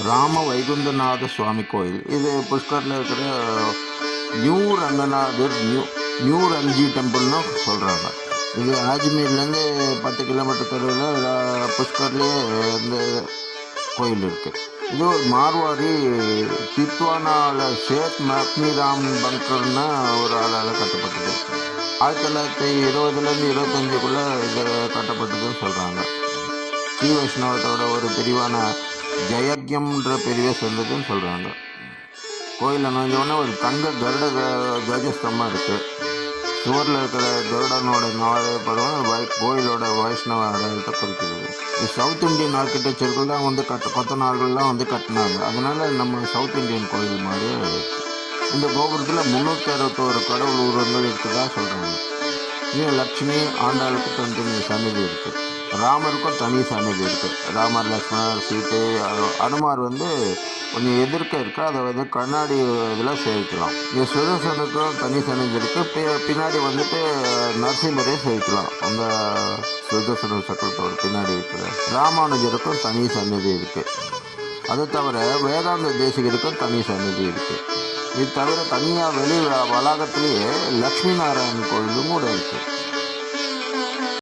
ராம வைகுந்தநாத சுவாமி கோயில். இது புஷ்கரில் இருக்கிற நியூ ரங்கநாதர் நியூ ரஞ்சி டெம்பிள்னு சொல்கிறாங்க. இது அஜ்மீர்லேருந்து 10 கிலோமீட்டர் தொலைவில் புஷ்கர்லேயே இந்த கோயில் இருக்குது. இது ஒரு மார்வாடி தித்வானால ஷேக் மக்னிராம் பங்கர்னு ஒரு ஆளால் கட்டப்பட்டது. 1920லேருந்து 25க்குள்ளே இது கட்டப்பட்டதுன்னு சொல்கிறாங்க. ஸ்ரீ வைஷ்ணவத்தோட ஒரு பிரிவான ஜயக்யம்ன்ற பிரிவை சேர்ந்ததுன்னு சொல்கிறாங்க. கோயிலில் நுழைஞ்சோடனே ஒரு தங்க கருட கஜஸ்தம்பம் இருக்குது. சுவரில் இருக்கிற கருடனோட படம் கோயிலோட வைஷ்ணவ அடையாளத்தை குறிக்கிறது. இது சவுத் இண்டியன் ஆர்கிடெக்சர்கள் தான் வந்து கொத்தனார்கள்லாம் வந்து கட்டினாங்க. அதனால நம்ம சவுத் இண்டியன் கோயில் மாதிரியே இருக்குது. இந்த கோபுரத்தில் 361 கடவுள் உருவங்கள் இருக்குதா சொல்கிறாங்க. இது லக்ஷ்மி ஆண்டாளுக்கு தனித்தனி சன்னதி இருக்குது. ராமருக்கும் தனி சன்னதி இருக்குது. ராமர், லக்ஷ்மணர், சீதை, அனுமார் வந்து கொஞ்சம் எதிர்க்க இருக்குது. அதை வந்து கண்ணாடி இதில் சேவிக்கலாம். இங்கே சுதர்சனுக்கும் தனி சன்னதி இருக்குது. பின்னாடி வந்துட்டு நரசிம்மரே சேவிக்கலாம். அந்த சுதர்சன சக்கரத்தோட பின்னாடி இருக்கிற ராமானுஜருக்கும் தனி சன்னதி இருக்குது. அது தவிர வேதாந்த தேசிகருக்கும் தனி சன்னதி இருக்குது. இது தவிர தனியாக வெளி வளாகத்திலேயே லக்ஷ்மி நாராயணன் கோயிலும் கூட இருக்குது.